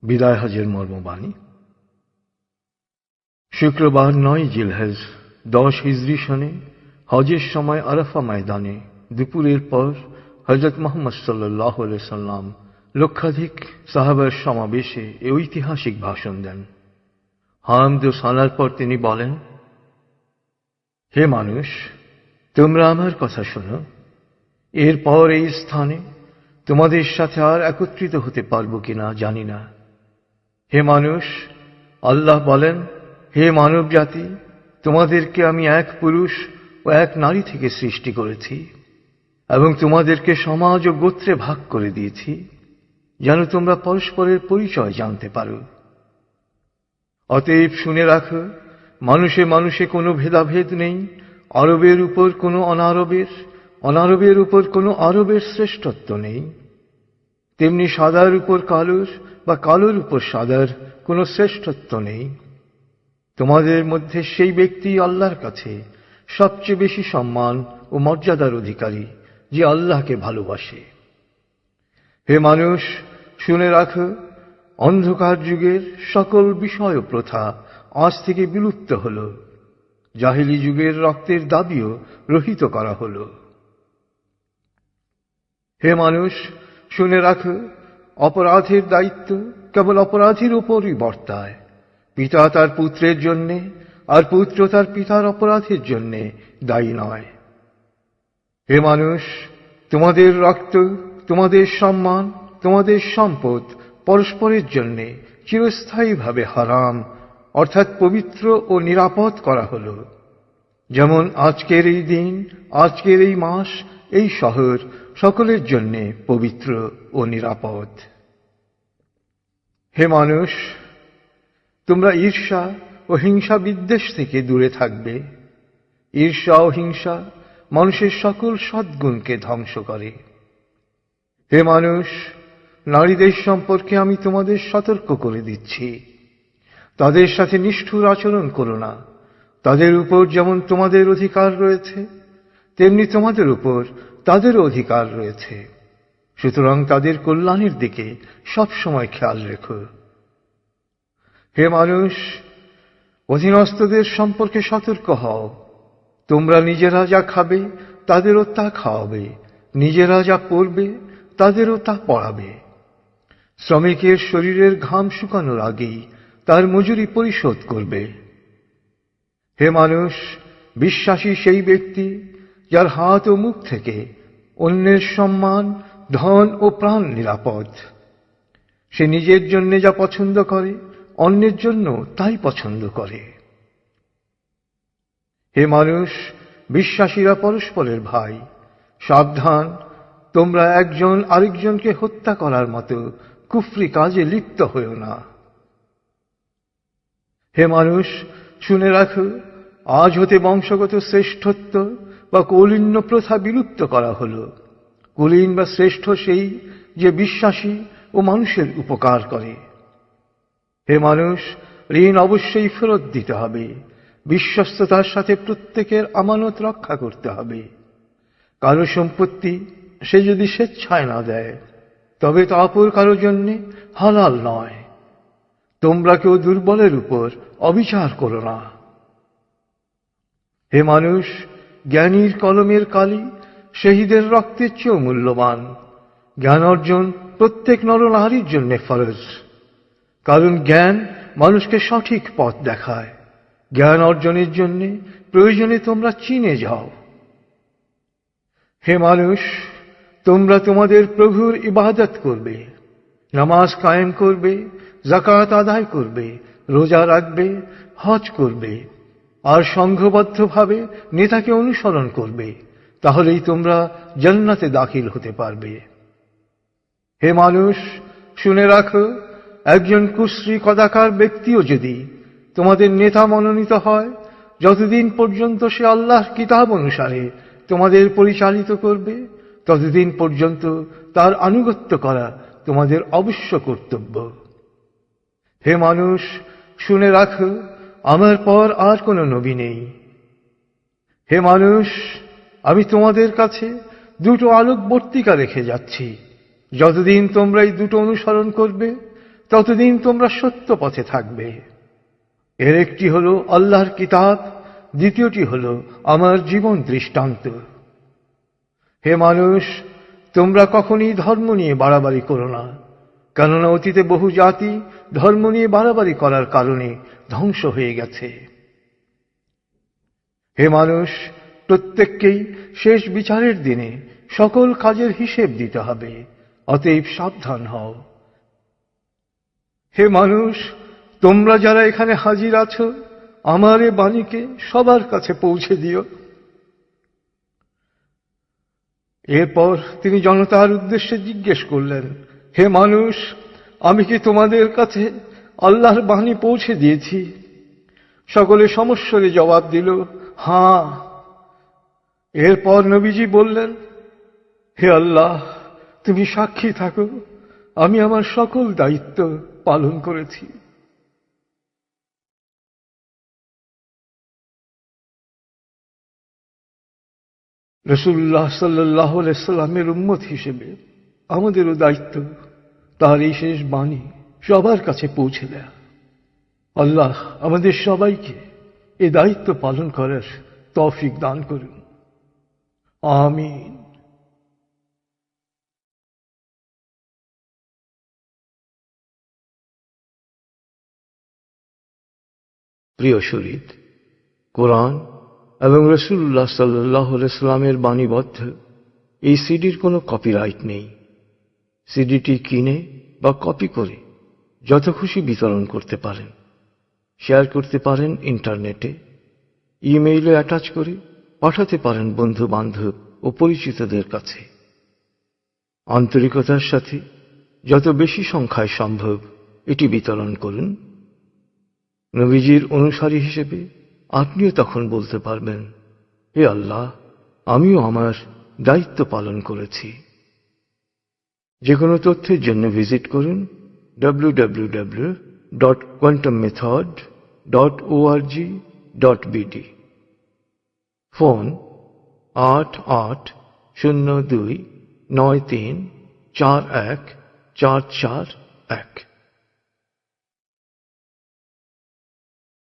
বিদায় হজের মর্মবাণী। শুক্রবার ৯ জিলহজ ১০ হিজরি সনে হজের সময় আরাফা ময়দানে দুপুরের পর হযরত মুহাম্মদ সাল্লাল্লাহু আলাইহি সাল্লাম লক্ষাধিক সাহাবার সমাবেশে এই ঐতিহাসিক ভাষণ দেন। হামদ ও সানার পর তিনি বলেন, হে মানুষ, তোমরা আমার কথা শোনো। এরপর এই স্থানে তোমাদের সাথে আর একত্রিত হতে পারবো কিনা জানি না। হে মানুষ, আল্লাহ বলেন, হে মানব জাতি, তোমাদেরকে আমি এক পুরুষ ও এক নারী থেকে সৃষ্টি করেছি এবং তোমাদেরকে সমাজ ও গোত্রে ভাগ করে দিয়েছি যেন তোমরা পরস্পরের পরিচয় জানতে পারো। অতএব শুনে রাখো, মানুষে মানুষে কোনো ভেদাভেদ নেই। আরবের উপর কোনো অনারবের, অনারবের উপর কোনো আরবের শ্রেষ্ঠত্ব নেই। তেমনি সাদার উপর কালোর বা কালোর উপর সাদার কোনো শ্রেষ্ঠত্ব নেই। তোমাদের মধ্যে সেই ব্যক্তি আল্লাহর কাছে সবচেয়ে বেশি সম্মান ও মর্যাদার অধিকারী যে আল্লাহকে ভালোবাসে। হে মানুষ, শুনে রাখো, অন্ধকার যুগের সকল বিষয় ও প্রথা আজ থেকে বিলুপ্ত হল। জাহেলি যুগের রক্তের দাবিও রহিত করা হল। হে মানুষ, শুনে রাখো, অপরাধের দায়িত্ব কেবল অপরাধীর উপরই বর্তায়। পিতা তার পুত্রের জন্যে আর পুত্র তার পিতার অপরাধের জন্যে দায়ী নয়। হে মানুষ, তোমাদের রক্ত, তোমাদের সম্মান, তোমাদের সম্পদ পরস্পরের জন্যে চিরস্থায়ীভাবে হারাম অর্থাৎ পবিত্র ও নিরাপদ করা হল। যেমন আজকের এই দিন, আজকের এই মাস, এই শহর সকলের জন্যে পবিত্র ও নিরাপদ। হে মানুষ, তোমরা ঈর্ষা ও হিংসা বিদ্বেষ থেকে দূরে থাকবে। ঈর্ষা ও হিংসা মানুষের সকল সদ্গুণকে ধ্বংস করে। হে মানুষ, নারীদের সম্পর্কে আমি তোমাদের সতর্ক করে দিচ্ছি। তাদের সাথে নিষ্ঠুর আচরণ করো না। তাদের উপর যেমন তোমাদের অধিকার রয়েছে, তেমনি তোমাদের উপর তাদেরও অধিকার রয়েছে। সুতরাং তাদের কল্যাণের দিকে সবসময় খেয়াল রেখো। হে মানুষ, অধীনস্থদের সম্পর্কে সতর্ক হও। তোমরা নিজেরা যা খাবে তাদেরও তা খাওয়াবে, নিজেরা যা পরবে তাদেরও তা পরাবে। শ্রমিকের শরীরের ঘাম শুকানোর আগেই তার মজুরি পরিশোধ করবে। হে মানুষ, বিশ্বাসী সেই ব্যক্তি যার হাত ও মুখ থেকে অন্যের সম্মান, ধন ও প্রাণ নিরাপদ। সে নিজের জন্য যা পছন্দ করে অন্যের জন্য তাই পছন্দ করে। হে মানুষ, বিশ্বাসীরা পরস্পরের ভাই। সাবধান, তোমরা একজন আরেকজনকে হত্যা করার মতো কুফরি কাজে লিপ্ত হও না। হে মানুষ, শুনে রাখো, আজ হতে বংশগত শ্রেষ্ঠত্ব বা কৌলীন্য প্রথা বিলুপ্ত করা হল। কুলীন বা শ্রেষ্ঠ সেই যে বিশ্বাসী ও মানুষের উপকার করে। হে মানুষ, ঋণ অবশ্যই ফেরত দিতে হবে। বিশ্বস্ততার সাথে প্রত্যেকের আমানত রক্ষা করতে হবে। কারো সম্পত্তি সে যদি স্বেচ্ছায় না দেয় তবে তা অপর কারো জন্য হালাল নয়। তোমরা কেউ দুর্বলের উপর অবিচার করো না। হে মানুষ, জ্ঞানীর কলমের কালি শহীদের রক্তের চেয়েও মূল্যবান। জ্ঞান অর্জন প্রত্যেক নরনারীর জন্য ফরজ, কারণ জ্ঞান মানুষকে সঠিক পথ দেখায়। জ্ঞান অর্জনের জন্য প্রয়োজনে তোমরা চীনে যাও। হে মানুষ, তোমরা তোমাদের প্রভুর ইবাদত করবে, নামাজ কায়েম করবে, যাকাত আদায় করবে, রোজা রাখবে, হজ করবে আর সংঘবদ্ধভাবে নেতাকে অনুসরণ করবে। তাহলেই তোমরা জান্নাতে দাখিল হতে পারবে। হে মানুষ, শুনে রাখো, একজন কুশ্রী কদাকার ব্যক্তিও যদি তোমাদের নেতা মনোনীত হয়, যতদিন পর্যন্ত সে আল্লাহর কিতাব অনুসারে তোমাদের পরিচালিত করবে, ততদিন পর্যন্ত তার আনুগত্য করা তোমাদের অবশ্য কর্তব্য। হে মানুষ, শুনে রাখো, আমার পর আর কোনো নবী নেই। হে মানুষ, আমি তোমাদের কাছে দুটো আলোকবর্তিকা রেখে যাচ্ছি। যতদিন তোমরা এই দুটো অনুসরণ করবে, ততদিন তোমরা সত্য পথে থাকবে। এর একটি হল আল্লাহর কিতাব, দ্বিতীয়টি হল আমার জীবন দৃষ্টান্ত। হে মানুষ, তোমরা কখনই ধর্ম নিয়ে বাড়াবাড়ি করো না, কেননা অতীতে বহু জাতি ধর্ম নিয়ে বাড়াবাড়ি করার কারণে ধ্বংস হয়ে গেছে। হে মানুষ, প্রত্যেককেই শেষ বিচারের দিনে সকল কাজের হিসেব দিতে হবে, অতএব সাবধান হও। হে মানুষ, তোমরা যারা এখানে হাজির আছো, আমার এ বাণীকে সবার কাছে পৌঁছে দিও। এরপর তিনি জনতার উদ্দেশ্যে জিজ্ঞেস করলেন, হে মানুষ, আমি কি তোমাদের কাছে আল্লাহর বাণী পৌঁছে দিয়েছি? সকলে সমস্বরে জবাব দিল, হ্যাঁ। এরপর নবীজি বললেন, হে আল্লাহ, তুমি সাক্ষী থাকো, আমি আমার সকল দায়িত্ব পালন করেছি। রাসূলুল্লাহ সাল্লাল্লাহু আলাইহি সাল্লামের উম্মত হিসেবে আমাদেরও দায়িত্ব তার এই শেষ বাণী সবার কাছে পৌঁছে দেয়া। আল্লাহ আমাদের সবাইকে এ দায়িত্ব পালন করার তৌফিক দান করুন। আমিন। প্রিয় শরীদ, কোরআন এবং রাসূলুল্লাহ সাল্লাল্লাহু আলাইহি সাল্লামের বাণীবদ্ধ এই সিডির কোনো কপিরাইট নেই। সিডিটি কিনে বা কপি করে যত খুশি বিতরণ করতে পারেন, শেয়ার করতে পারেন ইন্টারনেটে, ইমেইলে অ্যাটাচ করে পাঠাতে পারেন বন্ধু বান্ধব ও পরিচিতদের কাছে। আন্তরিকতার সাথে যত বেশি সংখ্যায় সম্ভব এটি বিতরণ করুন। নবীজির অনুসারী হিসেবে আপনিও তখন বলতে পারবেন, হে আল্লাহ, আমিও আমার দায়িত্ব পালন করেছি। যে কোনো তথ্যের জন্য ভিজিট করুন www.quantummethod.org.bd। ফোন 880293414441।